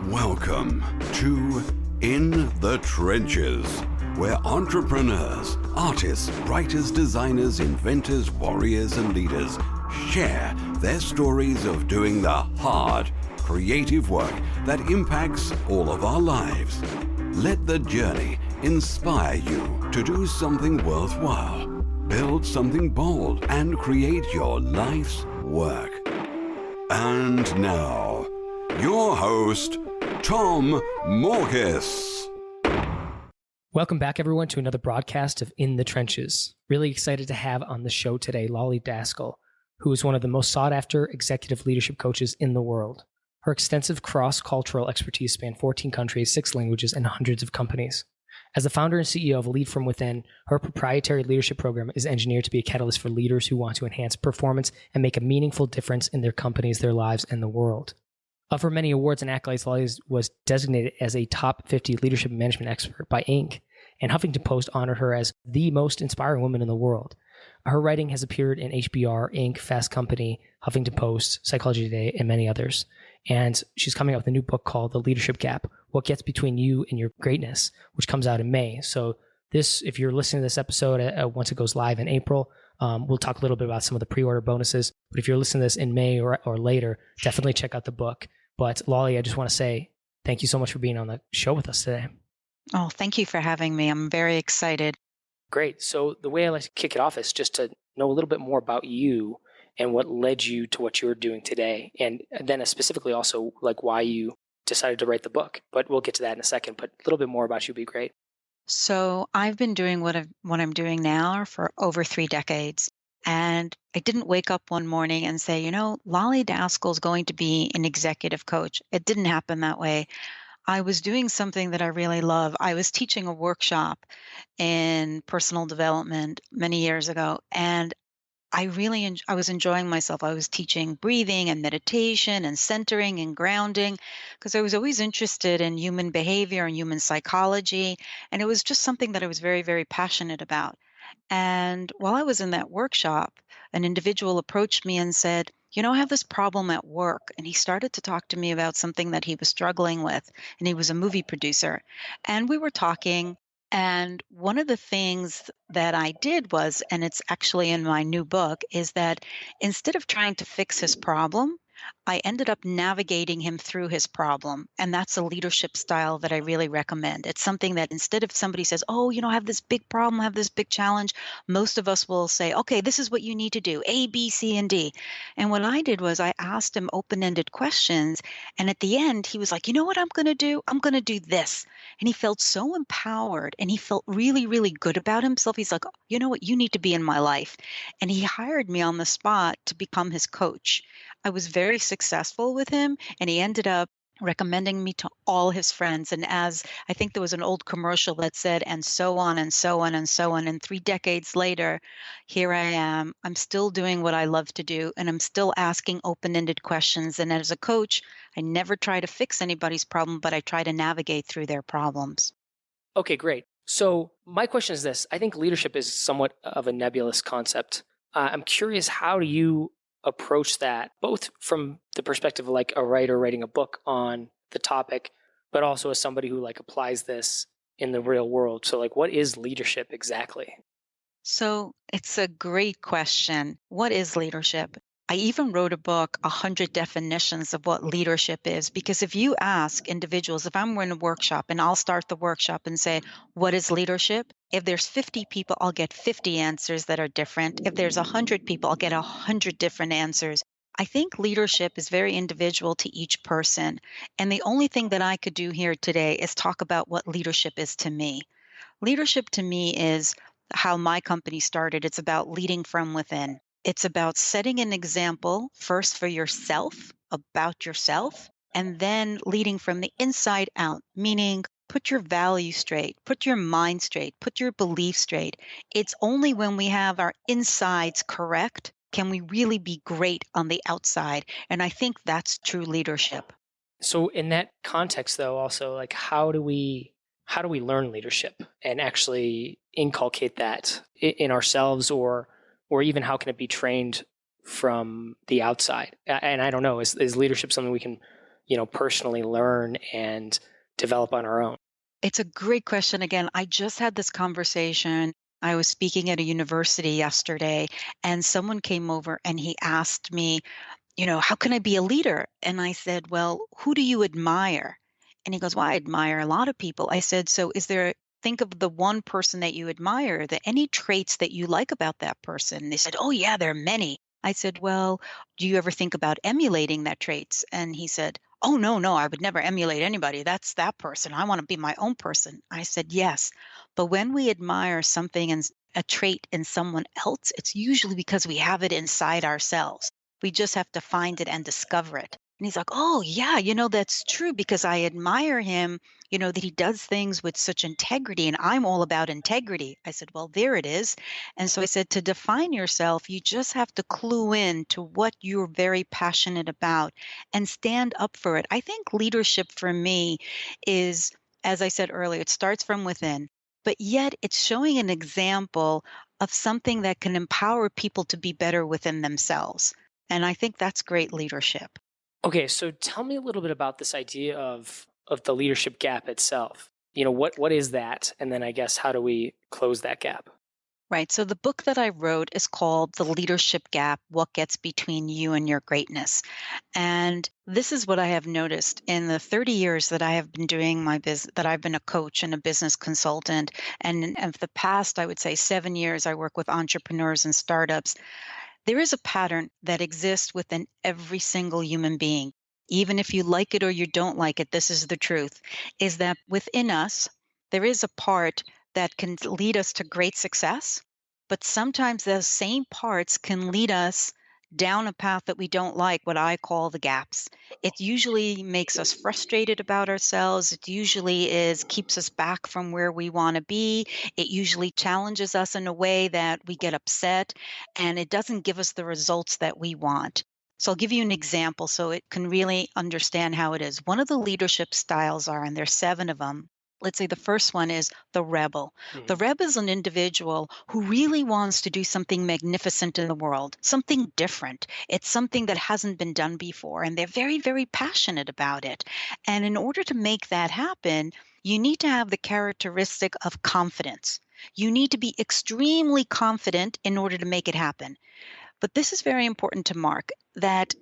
Welcome to In the Trenches, where entrepreneurs, artists, writers, designers, inventors, warriors, and leaders share their stories of doing the hard, creative work that impacts all of our lives. Let the journey inspire you to do something worthwhile, build something bold, and create your life's work. And now, your host, Tom Morkis. Welcome back, everyone, to another broadcast of In the Trenches. Really excited to have on the show today Lolly Daskal, who is one of the most sought-after executive leadership coaches in the world. Her extensive cross-cultural expertise span 14 countries, 6 languages, and hundreds of companies. As the founder and CEO of Lead From Within, her proprietary leadership program is engineered to be a catalyst for leaders who want to enhance performance and make a meaningful difference in their companies, their lives, and the world. Of her many awards and accolades, Lolly was designated as a top 50 leadership and management expert by Inc., and Huffington Post honored her as the most inspiring woman in the world. Her writing has appeared in HBR, Inc., Fast Company, Huffington Post, Psychology Today, and many others. And she's coming out with a new book called The Leadership Gap, What Gets Between You and Your Greatness, which comes out in May. So this, if you're listening to this episode once it goes live in April, we'll talk a little bit about some of the pre-order bonuses. But if you're listening to this in May or later, definitely check out the book. But Lolly, I just want to say thank you so much for being on the show with us today. Oh, thank you for having me. I'm very excited. Great. So the way I like to kick it off is just to know a little bit more about you and what led you to what you're doing today. And then specifically also like why you decided to write the book. But we'll get to that in a second. But a little bit more about you would be great. So I've been doing what I'm doing now for over 3 decades. And I didn't wake up one morning and say, Lolly Daskal is going to be an executive coach. It didn't happen that way. I was doing something that I really love. I was teaching a workshop in personal development many years ago, and I was enjoying myself. I was teaching breathing and meditation and centering and grounding because I was always interested in human behavior and human psychology, and it was just something that I was very, very passionate about. And while I was in that workshop, an individual approached me and said, I have this problem at work. And he started to talk to me about something that he was struggling with. And he was a movie producer. And we were talking. And one of the things that I did was, and it's actually in my new book, is that instead of trying to fix his problem, I ended up navigating him through his problem. And that's a leadership style that I really recommend. It's something that instead of somebody says, I have this big problem, I have this big challenge, most of us will say, okay, this is what you need to do, A, B, C, and D. And what I did was I asked him open-ended questions. And at the end, he was like, you know what I'm going to do? I'm going to do this. And he felt so empowered and he felt really, really good about himself. He's like, you know what? You need to be in my life. And he hired me on the spot to become his coach. I was very successful with him, and he ended up recommending me to all his friends. And as I think there was an old commercial that said, and so on and so on and so on. And 3 decades later, here I am. I'm still doing what I love to do, and I'm still asking open-ended questions. And as a coach, I never try to fix anybody's problem, but I try to navigate through their problems. Okay, great. So my question is this. I think leadership is somewhat of a nebulous concept. I'm curious, how do you approach that, both from the perspective of like a writer writing a book on the topic, but also as somebody who like applies this in the real world? So like, what is leadership exactly? So it's a great question. What is leadership? I even wrote a book, 100 definitions of what leadership is, because if you ask individuals, if I'm in a workshop and I'll start the workshop and say, what is leadership? If there's 50 people, I'll get 50 answers that are different. If there's 100 people, I'll get 100 different answers. I think leadership is very individual to each person. And the only thing that I could do here today is talk about what leadership is to me. Leadership to me is how my company started. It's about leading from within. It's about setting an example first for yourself, about yourself, and then leading from the inside out, meaning put your values straight, put your mind straight, put your beliefs straight. It's only when we have our insides correct can we really be great on the outside. And I think that's true leadership. So in that context, though, also like how do we learn leadership and actually inculcate that in ourselves, or even how can it be trained from the outside? And I don't know, is leadership something we can personally learn and develop on our own? It's a great question. Again, I just had this conversation. I was speaking at a university yesterday, and someone came over and he asked me, how can I be a leader? And I said, well, who do you admire? And he goes, well, I admire a lot of people. I said, so think of the one person that you admire, any traits that you like about that person. They said, oh, yeah, there are many. I said, well, do you ever think about emulating that traits? And he said, oh, no, no, I would never emulate anybody. That's that person. I want to be my own person. I said, yes. But when we admire something and a trait in someone else, it's usually because we have it inside ourselves. We just have to find it and discover it. And he's like, oh, yeah, that's true because I admire him, that he does things with such integrity. And I'm all about integrity. I said, well, there it is. And so I said, to define yourself, you just have to clue in to what you're very passionate about and stand up for it. I think leadership for me is, as I said earlier, it starts from within, but yet it's showing an example of something that can empower people to be better within themselves. And I think that's great leadership. Okay, so tell me a little bit about this idea of the leadership gap itself. What is that? And then I guess how do we close that gap? Right. So the book that I wrote is called The Leadership Gap: What Gets Between You and Your Greatness. And this is what I have noticed in the 30 years that I have been doing my business, that I've been a coach and a business consultant. And of the past, I would say 7 years, I work with entrepreneurs and startups. There is a pattern that exists within every single human being. Even if you like it or you don't like it, this is the truth, is that within us, there is a part that can lead us to great success, but sometimes those same parts can lead us down a path that we don't like, what I call the gaps. It usually makes us frustrated about ourselves. It usually keeps us back from where we want to be. It usually challenges us in a way that we get upset, and it doesn't give us the results that we want. So I'll give you an example so it can really understand how it is. One of the leadership styles and there's 7 of them. Let's say the first one is the rebel. The rebel is an individual who really wants to do something magnificent in the world, something different. It's something that hasn't been done before, and they're very, very passionate about it. And in order to make that happen, you need to have the characteristic of confidence. You need to be extremely confident in order to make it happen. But this is very important to mark, that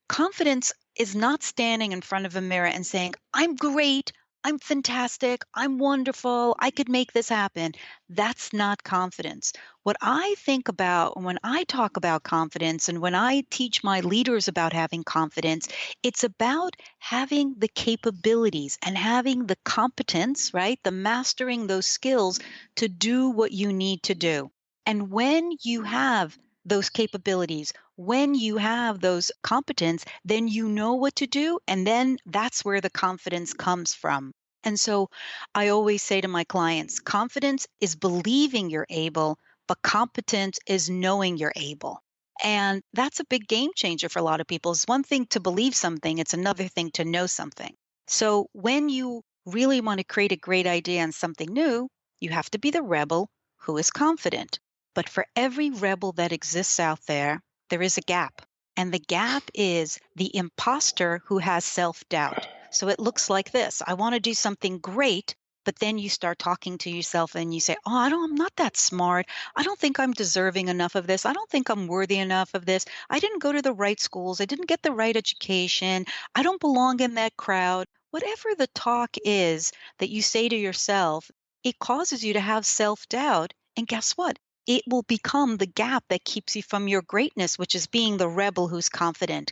confidence is not standing in front of a mirror and saying, I'm great, I'm fantastic, I'm wonderful, I could make this happen. That's not confidence. What I think about when I talk about confidence and when I teach my leaders about having confidence, it's about having the capabilities and having the competence, right? The mastering those skills to do what you need to do. And when you have those capabilities, when you have those competence, then you know what to do. And then that's where the confidence comes from. And so I always say to my clients, confidence is believing you're able, but competence is knowing you're able. And that's a big game changer for a lot of people. It's one thing to believe something, it's another thing to know something. So when you really want to create a great idea and something new, you have to be the rebel who is confident. But for every rebel that exists out there, there is a gap. And the gap is the imposter who has self-doubt. So it looks like this. I want to do something great, but then you start talking to yourself and you say, oh, I'm not that smart. I don't think I'm deserving enough of this. I don't think I'm worthy enough of this. I didn't go to the right schools. I didn't get the right education. I don't belong in that crowd. Whatever the talk is that you say to yourself, it causes you to have self-doubt. And guess what? It will become the gap that keeps you from your greatness, which is being the rebel who's confident.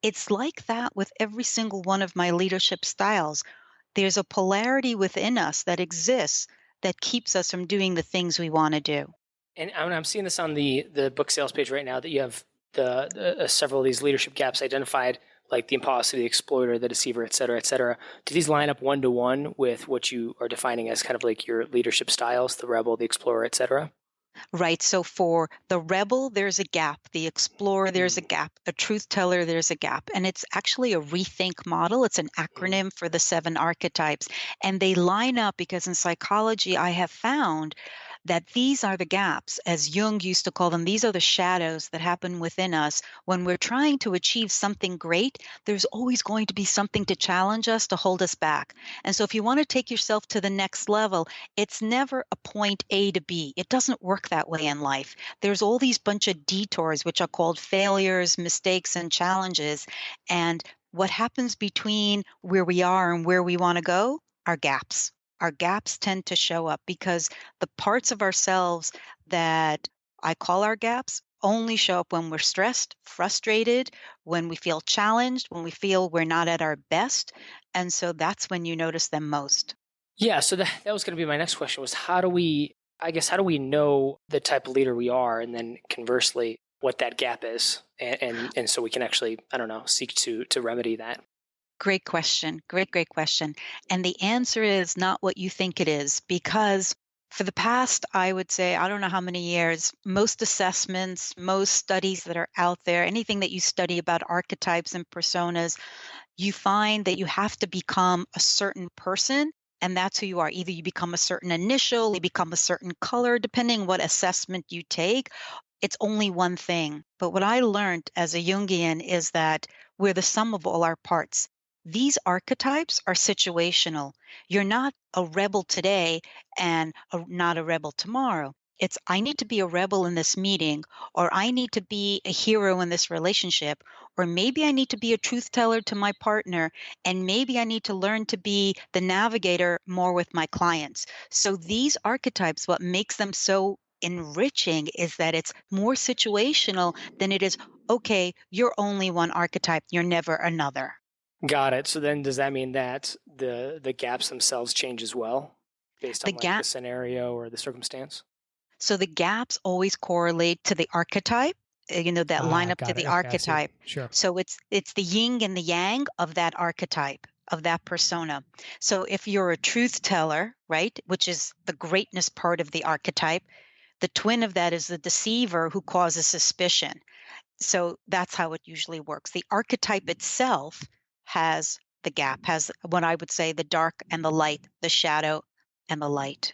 It's like that with every single one of my leadership styles. There's a polarity within us that exists that keeps us from doing the things we want to do. And I'm seeing this on the book sales page right now, that you have the several of these leadership gaps identified, like the imposter, the exploiter, the deceiver, et cetera, et cetera. Do these line up one-to-one with what you are defining as kind of like your leadership styles, the rebel, the explorer, et cetera? Right. So for the rebel, there's a gap. The explorer, there's a gap. A truth teller, there's a gap. And it's actually a rethink model. It's an acronym for the 7 archetypes. And they line up because in psychology, I have found that these are the gaps, as Jung used to call them. These are the shadows that happen within us when we're trying to achieve something great. There's always going to be something to challenge us, to hold us back. And so if you want to take yourself to the next level, it's never a point A to B. It doesn't work that way in life. There's all these bunch of detours, which are called failures, mistakes, and challenges. And what happens between where we are and where we want to go are gaps. Our gaps tend to show up because the parts of ourselves that I call our gaps only show up when we're stressed, frustrated, when we feel challenged, when we feel we're not at our best. And so that's when you notice them most. Yeah, so that was going to be my next question was how do we know the type of leader we are, and then conversely, what that gap is, and so we can actually, I don't know, seek to remedy that? Great question. Great question. And the answer is not what you think it is, because for the past, I would say, I don't know how many years, most assessments, most studies that are out there, anything that you study about archetypes and personas, you find that you have to become a certain person, and that's who you are. Either you become a certain initial, you become a certain color, depending what assessment you take. It's only one thing. But what I learned as a Jungian is that we're the sum of all our parts. These archetypes are situational. You're not a rebel today and not a rebel tomorrow. It's I need to be a rebel in this meeting, or I need to be a hero in this relationship, or maybe I need to be a truth teller to my partner, and maybe I need to learn to be the navigator more with my clients. So these archetypes, what makes them so enriching is that it's more situational than it is, okay, you're only one archetype, you're never another. Got it. So then does that mean that the gaps themselves change as well based The on like gap the scenario or the circumstance? So the gaps always correlate to the archetype, that line up to Got it. the Okay, I see. archetype. Sure. So it's the yin and the yang of that archetype, of that persona. So if you're a truth teller, right, which is the greatness part of the archetype, the twin of that is the deceiver who causes suspicion. So that's how it usually works. The archetype itself has the gap, has what I would say the dark and the light, the shadow and the light.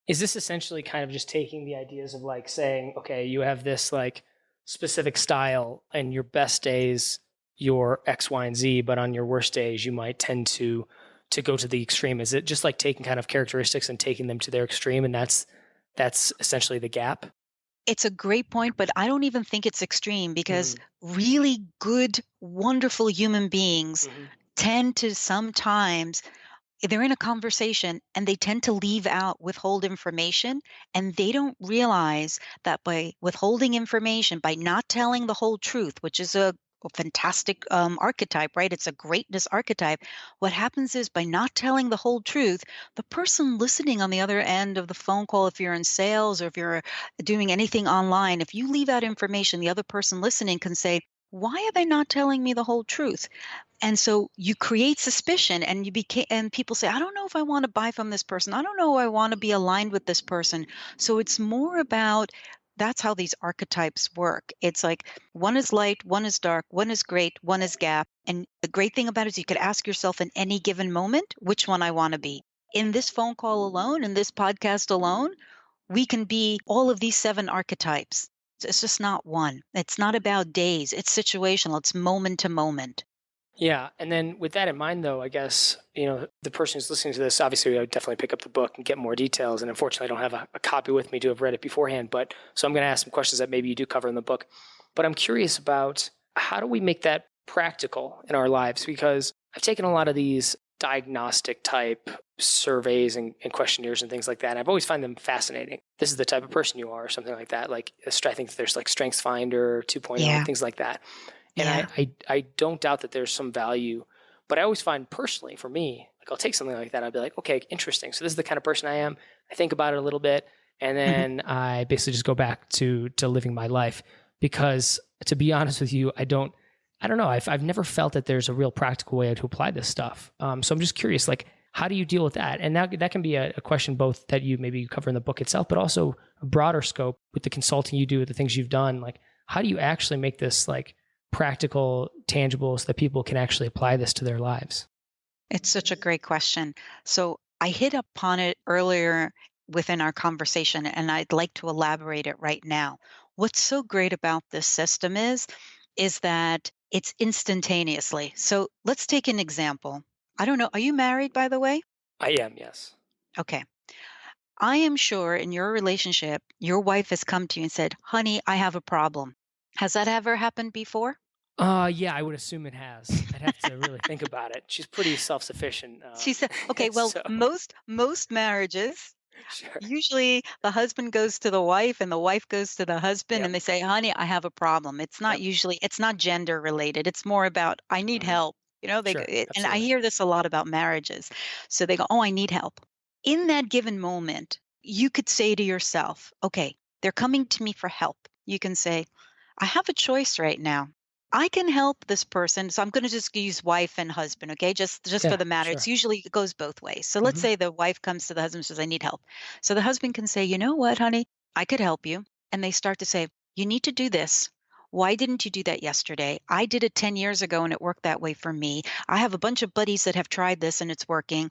Is this essentially kind of just taking the ideas of like saying, okay, you have this like specific style and your best days, you're X, Y, and Z, but on your worst days, you might tend to go to the extreme? Is it just like taking kind of characteristics and taking them to their extreme, and that's essentially the gap? It's a great point, but I don't even think it's extreme because really good, wonderful human beings Mm-hmm. tend to sometimes they're in a conversation and they tend to withhold information, and they don't realize that by withholding information, by not telling the whole truth, which is a fantastic archetype, right? It's a greatness archetype. What happens is by not telling the whole truth, the person listening on the other end of the phone call, if you're in sales or if you're doing anything online, if you leave out information, the other person listening can say, why are they not telling me the whole truth? And so you create suspicion, and and people say, I don't know if I want to buy from this person. I don't know if I want to be aligned with this person. So it's more about that's how these archetypes work. It's like one is light, one is dark, one is great, one is gap. And the great thing about it is you could ask yourself in any given moment which one I want to be. In this phone call alone, in this podcast alone, we can be all of these 7 archetypes. It's just not one. It's not about days. It's situational. It's moment to moment. Yeah. And then with that in mind, though, I guess, the person who's listening to this, obviously, I would definitely pick up the book and get more details. And unfortunately, I don't have a copy with me to have read it beforehand. But so I'm going to ask some questions that maybe you do cover in the book. But I'm curious about how do we make that practical in our lives? Because I've taken a lot of these diagnostic type surveys and questionnaires and things like that. And I've always find them fascinating. This is the type of person you are, or something like that. Like I think there's like Strengths Finder 2.0, Yeah. things like that. And Yeah. I don't doubt that there's some value, but I always find personally for me, like I'll take something like that. I'll be like, okay, interesting. So this is the kind of person I am. I think about it a little bit, and then I basically just go back to living my life. Because to be honest with you, I don't know. I've never felt that there's a real practical way to apply this stuff. So I'm just curious, like, how do you deal with that? And that can be a question both that you cover in the book itself, but also a broader scope with the consulting you do, with the things you've done. Like, how do you actually make this like practical, tangible, so that people can actually apply this to their lives? It's such a great question. So I hit upon it earlier within our conversation, and I'd like to elaborate it right now. What's so great about this system is that it's instantaneously. So let's take an example. I don't know. Are you married, by the way? I am, yes. Okay. I am sure in your relationship, your wife has come to you and said, honey, I have a problem. Has that ever happened before? Yeah, I would assume it has. I'd have to really think about it. She's pretty self-sufficient. She said, okay, well, So, most marriages, sure. usually the husband goes to the wife and the wife goes to the husband Yep. and they say, honey, I have a problem. Yep. It's not gender related. It's more about, I need Mhm. help. Sure. And I Absolutely. hear this a lot about marriages. So they go, oh, I need help. In that given moment, you could say to yourself, okay, they're coming to me for help. You can say, I have a choice right now. I can help this person. So I'm going to just use wife and husband, okay? Just for Yeah, the matter. It's sure. usually it goes both ways. So let's Mhm. say the wife comes to the husband and says, I need help. So the husband can say, you know what, honey? I could help you. And they start to say, you need to do this. Why didn't you do that yesterday? I did it 10 years ago and it worked that way for me. I have a bunch of buddies that have tried this and it's working.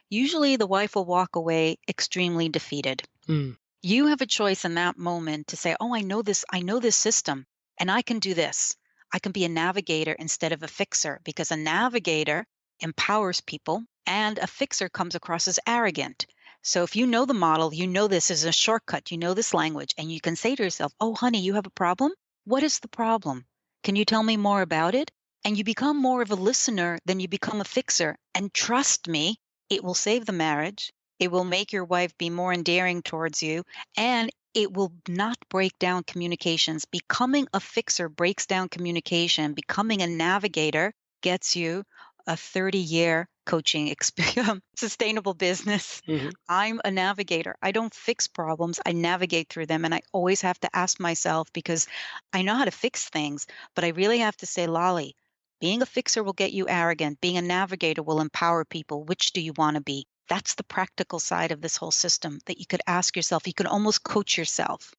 Usually the wife will walk away extremely defeated. Mm. You have a choice in that moment to say, oh, I know this system and I can do this. I can be a navigator instead of a fixer because a navigator empowers people and a fixer comes across as arrogant. So if you know the model, you know this is a shortcut, you know this language, and you can say to yourself, oh, honey, you have a problem? What is the problem? Can you tell me more about it? And you become more of a listener than you become a fixer. And trust me, it will save the marriage. It will make your wife be more endearing towards you, and it will not break down communications. Becoming a fixer breaks down communication. Becoming a navigator gets you a 30-year coaching experience, sustainable business. Mhm. I'm a navigator. I don't fix problems. I navigate through them. And I always have to ask myself because I know how to fix things, but I really have to say, Lolly, being a fixer will get you arrogant. Being a navigator will empower people. Which do you want to be? That's the practical side of this whole system that you could ask yourself. You could almost coach yourself.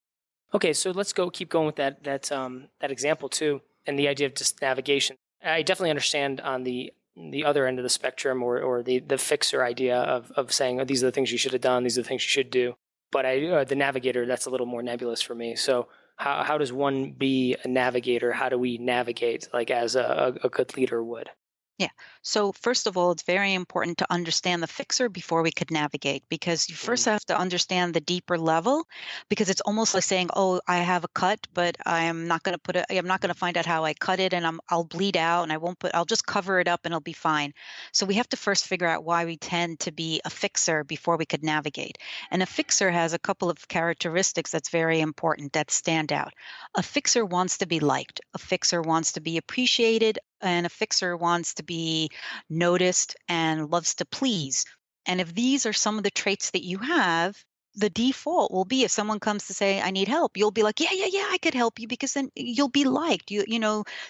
Okay, so let's keep going with that example too, and the idea of just navigation. I definitely understand on the other end of the spectrum, or the fixer idea of saying, oh, these are the things you should have done, these are the things you should do. But the navigator, that's a little more nebulous for me. So how does one be a navigator? How do we navigate like as a good leader would? Yeah. So first of all, it's very important to understand the fixer before we could navigate because you first Mm. have to understand the deeper level because it's almost like saying, "Oh, I have a cut, but I'm not going to find out how I cut it and I'll bleed out and I'll just cover it up and it'll be fine." So we have to first figure out why we tend to be a fixer before we could navigate. And a fixer has a couple of characteristics that's very important that stand out. A fixer wants to be liked. A fixer wants to be appreciated and a fixer wants to be noticed and loves to please. And if these are some of the traits that you have, the default will be if someone comes to say, I need help, you'll be like, yeah, I could help you because then you'll be liked.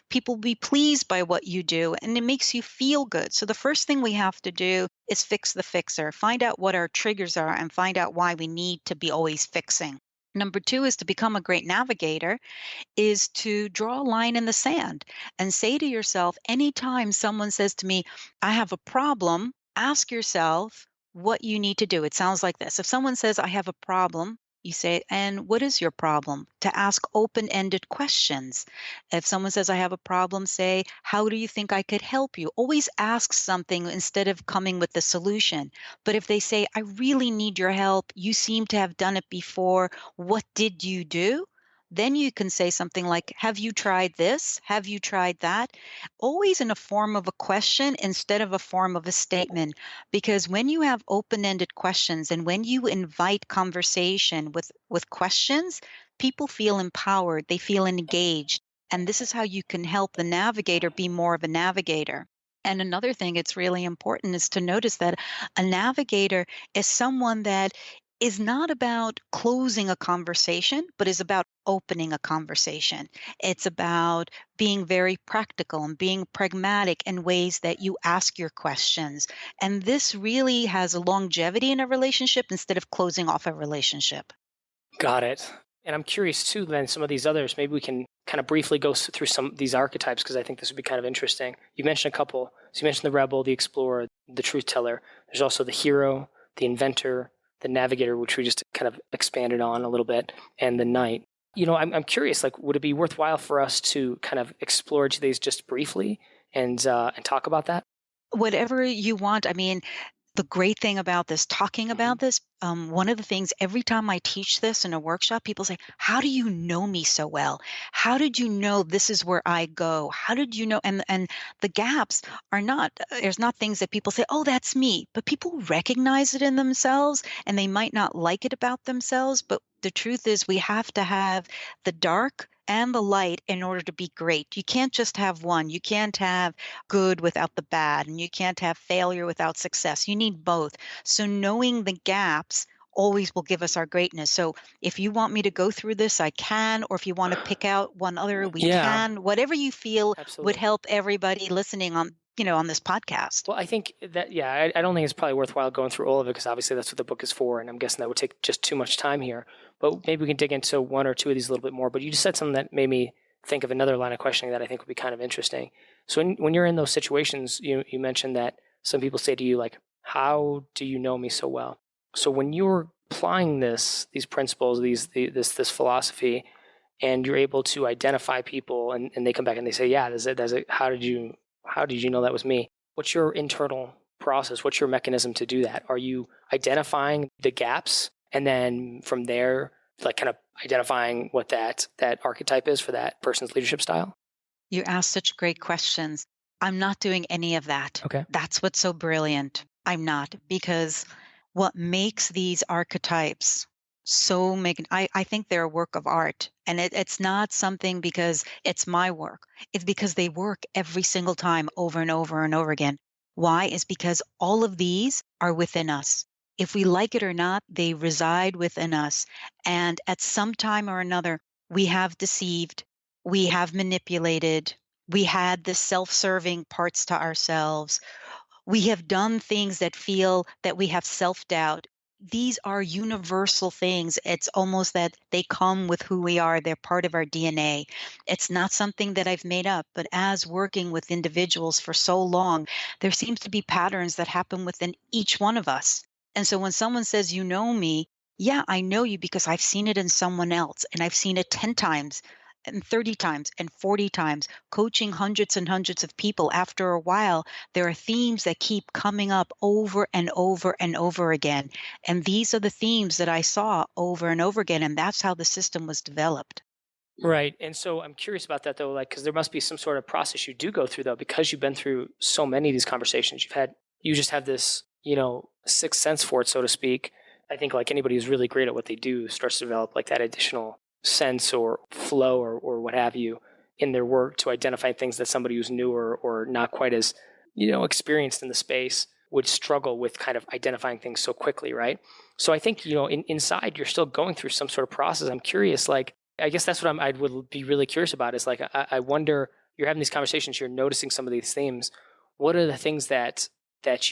People will be pleased by what you do and it makes you feel good. So the first thing we have to do is fix the fixer, find out what our triggers are and find out why we need to be always fixing. Number two is to become a great navigator is to draw a line in the sand and say to yourself, anytime someone says to me, I have a problem, ask yourself what you need to do. It sounds like this. If someone says, I have a problem, you say, and what is your problem? To ask open ended questions. If someone says, I have a problem, say, how do you think I could help you? Always ask something instead of coming with the solution. But if they say, I really need your help, you seem to have done it before, what did you do? Then you can say something like, have you tried this? Have you tried that? Always in a form of a question instead of a form of a statement. Because when you have open ended questions and when you invite conversation with questions, people feel empowered, they feel engaged. And this is how you can help the navigator be more of a navigator. And another thing it's really important is to notice that a navigator is someone that is not about closing a conversation, but is about opening a conversation. It's about being very practical and being pragmatic in ways that you ask your questions. And this really has a longevity in a relationship instead of closing off a relationship. Got it. And I'm curious too, then some of these others, maybe we can kind of briefly go through some of these archetypes because I think this would be kind of interesting. You mentioned a couple. So you mentioned the rebel, the explorer, the truth teller. There's also the hero, the inventor, the Navigator, which we just kind of expanded on a little bit, and the Knight. I'm curious, like, would it be worthwhile for us to kind of explore each of these just briefly and talk about that? Whatever you want. I mean, the great thing about this, talking Mhm. about this, one of the things every time I teach this in a workshop, people say, "How do you know me so well? How did you know this is where I go? How did you know?" And the gaps are not there's not things that people say, "Oh, that's me," but people recognize it in themselves, and they might not like it about themselves. But the truth is, we have to have the dark and the light in order to be great. You can't just have one. You can't have good without the bad, and you can't have failure without success. You need both. So knowing the gaps always will give us our greatness. So if you want me to go through this, I can, or if you want to pick out one other, we Yeah, can. Whatever you feel would absolutely. help everybody listening on this podcast. Well, I think that, yeah, I don't think it's probably worthwhile going through all of it because obviously that's what the book is for. And I'm guessing that would take just too much time here. But maybe we can dig into one or two of these a little bit more. But you just said something that made me think of another line of questioning that I think would be kind of interesting. So when you're in those situations, you mentioned that some people say to you, like, how do you know me so well? So when you're applying these principles, this philosophy, and you're able to identify people and they come back and they say, yeah, that's it. How did you know that was me? What's your internal process? What's your mechanism to do that? Are you identifying the gaps and then from there, like kind of identifying what that archetype is for that person's leadership style? You ask such great questions. I'm not doing any of that. Okay. That's what's so brilliant. I'm not, because what makes these archetypes so make I think they're a work of art. And it's not something because it's my work. It's because they work every single time over and over and over again. Why? Is because all of these are within us. If we like it or not, they reside within us. And at some time or another, we have deceived, we have manipulated, we had the self-serving parts to ourselves, we have done things that feel that we have self-doubt. These are universal things. It's almost that they come with who we are. They're part of our DNA. It's not something that I've made up, but as working with individuals for so long, there seems to be patterns that happen within each one of us. And so when someone says, "You know me," yeah, I know you because I've seen it in someone else, and I've seen it 10 times and 30 times and 40 times, coaching hundreds and hundreds of people. After a while, there are themes that keep coming up over and over and over again. And these are the themes that I saw over and over again. And that's how the system was developed. Right. And so I'm curious about that though, like, because there must be some sort of process you do go through though, because you've been through so many of these conversations. You just have this, sixth sense for it, so to speak. I think like anybody who's really great at what they do starts to develop like that additional sense or flow or what have you in their work to identify things that somebody who's newer or not quite as, experienced in the space would struggle with kind of identifying things so quickly, right? So I think, inside you're still going through some sort of process. I'm curious, like, I guess that's what I would be really curious about is like, I wonder, you're having these conversations, you're noticing some of these themes. What are the things that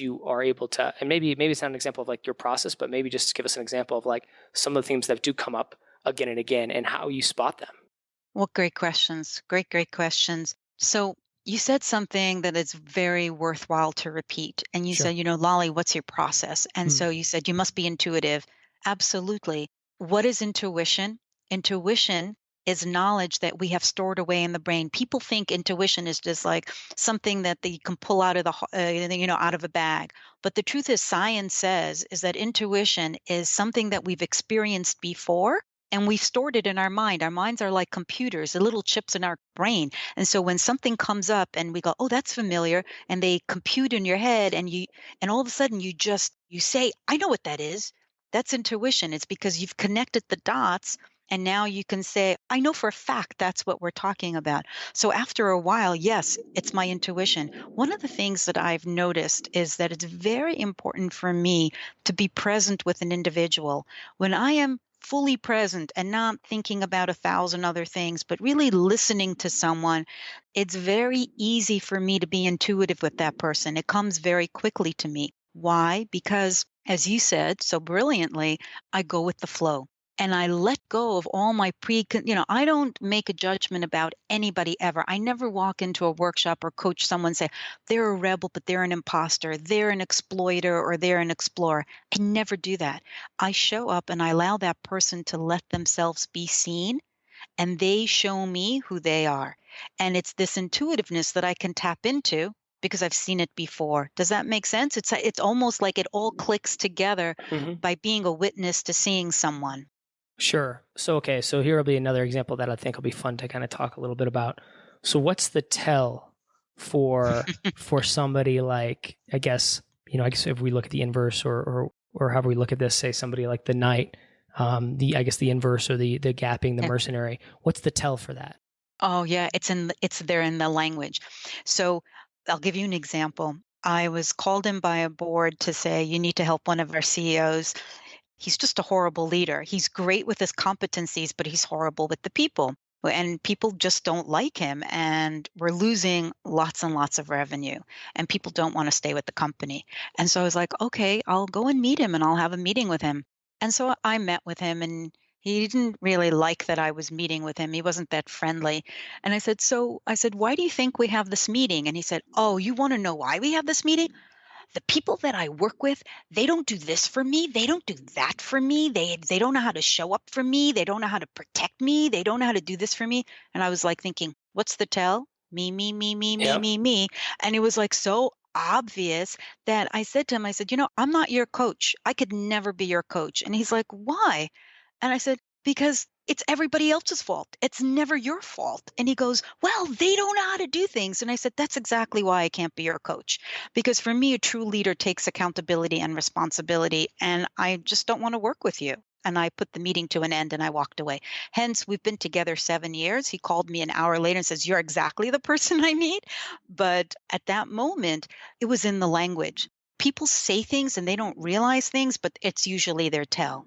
you are able to, and maybe it's not an example of like your process, but maybe just give us an example of like some of the themes that do come up again and again and how you spot them. Well, great questions. Great, great questions. So you said something that is very worthwhile to repeat. And you Sure. said, Lolly, what's your process? And Hmm. so you said you must be intuitive. Absolutely. What is intuition? Intuition is knowledge that we have stored away in the brain. People think intuition is just like something that they can pull out of out of a bag. But the truth is, science says is that intuition is something that we've experienced before and we've stored it in our mind. Our minds are like computers, the little chips in our brain. And so when something comes up and we go, "Oh, that's familiar," and they compute in your head and all of a sudden you say, "I know what that is." That's intuition. It's because you've connected the dots and now you can say, "I know for a fact that's what we're talking about." So after a while, yes, it's my intuition. One of the things that I've noticed is that it's very important for me to be present with an individual. When I am fully present and not thinking about a thousand other things, but really listening to someone, it's very easy for me to be intuitive with that person. It comes very quickly to me. Why? Because, as you said so brilliantly, I go with the flow. and I let go of all my I don't make a judgment about anybody ever. I never walk into a workshop or coach someone say, they're a rebel, but they're an imposter, they're an exploiter, or they're an explorer. I never do that. I show up and I allow that person to let themselves be seen, and they show me who they are. And it's this intuitiveness that I can tap into because I've seen it before. Does that make sense? It's almost like it all clicks together Hmm. by being a witness to seeing someone. Sure. So, okay. So here will be another example that I think will be fun to kind of talk a little bit about. So what's the tell for somebody like, I guess if we look at the inverse or however we look at this, say somebody like the knight, the inverse or the gapping, the Yeah. mercenary, what's the tell for that? Oh yeah, it's there in the language. So I'll give you an example. I was called in by a board to say you need to help one of our CEOs. He's just a horrible leader. He's great with his competencies, but he's horrible with the people. And people just don't like him. And we're losing lots and lots of revenue. And people don't want to stay with the company. And so I was like, okay, I'll go and meet him and I'll have a meeting with him. And so I met with him, and he didn't really like that I was meeting with him. He wasn't that friendly. And I said, why do you think we have this meeting? And he said, oh, you want to know why we have this meeting? The people that I work with, they don't do this for me. They don't do that for me. They don't know how to show up for me. They don't know how to protect me. They don't know how to do this for me. And I was like thinking, what's the tell? Me, me, me, me, me, Yep. me, me. And it was like so obvious that I said to him, I said, I'm not your coach. I could never be your coach. And he's like, why? And I said, because it's everybody else's fault. It's never your fault. And he goes, well, they don't know how to do things. And I said, that's exactly why I can't be your coach. Because for me, a true leader takes accountability and responsibility. And I just don't want to work with you. And I put the meeting to an end and I walked away. Hence, we've been together 7 years. He called me an hour later and says, you're exactly the person I need. But at that moment, it was in the language. People say things and they don't realize things, but it's usually their tell.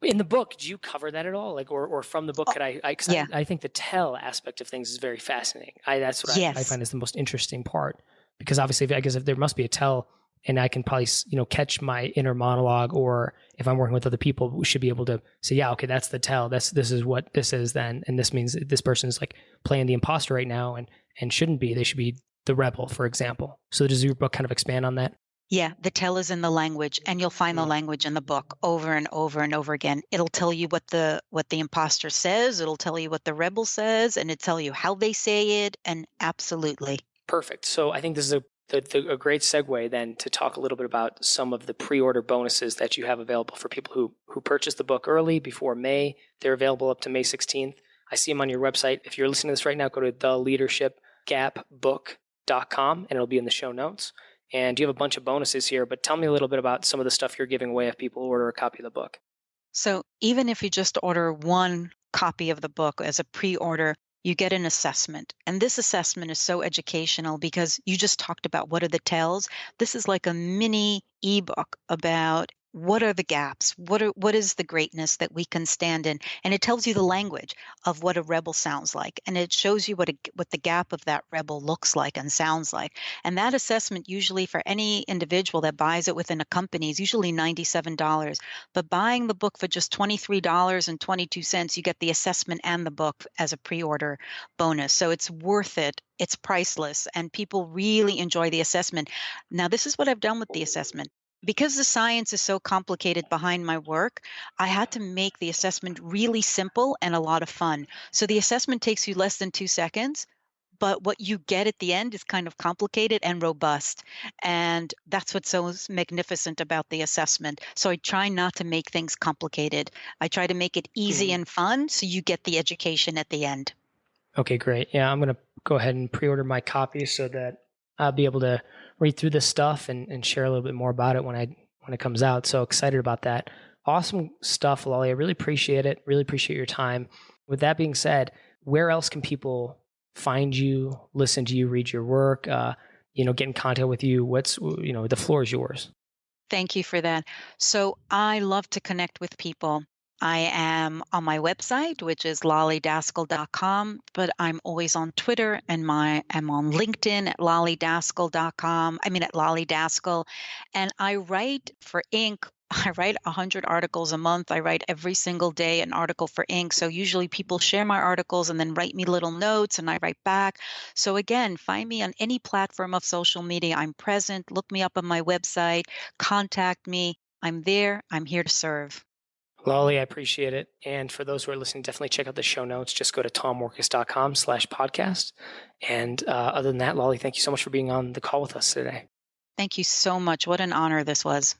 In the book, do you cover that at all? Like, or from the book, Oh, could yeah. I think the tell aspect of things is very fascinating. That's what I Yes. find is the most interesting part, because obviously, if there must be a tell, and I can probably catch my inner monologue, or if I'm working with other people, we should be able to say, yeah, okay, that's the tell. This is what this is then, and this means that this person is like playing the imposter right now, and shouldn't be. They should be the rebel, for example. So does your book kind of expand on that? Yeah, the tell is in the language, and you'll find the language in the book over and over and over again. It'll tell you what the imposter says, it'll tell you what the rebel says, and it'll tell you how they say it, and absolutely. Perfect. So I think this is a great segue then to talk a little bit about some of the pre-order bonuses that you have available for people who purchase the book early before May. They're available up to May 16th. I see them on your website. If you're listening to this right now, go to theleadershipgapbook.com and it'll be in the show notes. And you have a bunch of bonuses here, but tell me a little bit about some of the stuff you're giving away if people order a copy of the book. So even if you just order one copy of the book as a pre-order, you get an assessment. And this assessment is so educational because you just talked about what are the tells. This is like a mini ebook about what are the gaps, what is the greatness that we can stand in, and it tells you the language of what a rebel sounds like, and it shows you what the gap of that rebel looks like and sounds like. And that assessment, usually for any individual that buys it within a company, is usually $97. But buying the book for just $23.22, you get the assessment and the book as a pre-order bonus. So it's worth it. It's priceless, and people really enjoy the assessment. Now, this is what I've done with the assessment. Because the science is so complicated behind my work, I had to make the assessment really simple and a lot of fun. So the assessment takes you less than 2 seconds, but what you get at the end is kind of complicated and robust. And that's what's so magnificent about the assessment. So I try not to make things complicated. I try to make it easy and fun so you get the education at the end. Okay, great. Yeah, I'm going to go ahead and pre-order my copy so that I'll be able to read through this stuff and share a little bit more about it when it comes out. So excited about that. Awesome stuff, Lolly. I really appreciate it. Really appreciate your time. With that being said, where else can people find you, listen to you, read your work, get in contact with you? The floor is yours. Thank you for that. So I love to connect with people. I am on my website, which is lollydaskal.com, but I'm always on Twitter and I'm on LinkedIn at lollydaskal.com. At Lolly Daskal. And I write for Inc. I write 100 articles a month. I write every single day an article for Inc. So usually people share my articles and then write me little notes and I write back. So again, find me on any platform of social media. I'm present. Look me up on my website. Contact me. I'm there. I'm here to serve. Lolly, I appreciate it. And for those who are listening, definitely check out the show notes. Just go to tomworkus.com/podcast. And other than that, Lolly, thank you so much for being on the call with us today. Thank you so much. What an honor this was.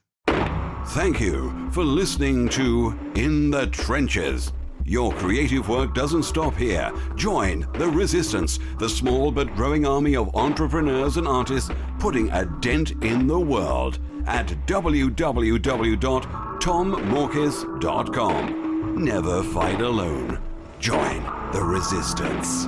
Thank you for listening to In the Trenches. Your creative work doesn't stop here. Join the Resistance, the small but growing army of entrepreneurs and artists putting a dent in the world at www.tommorkis.com. Never fight alone. Join the Resistance.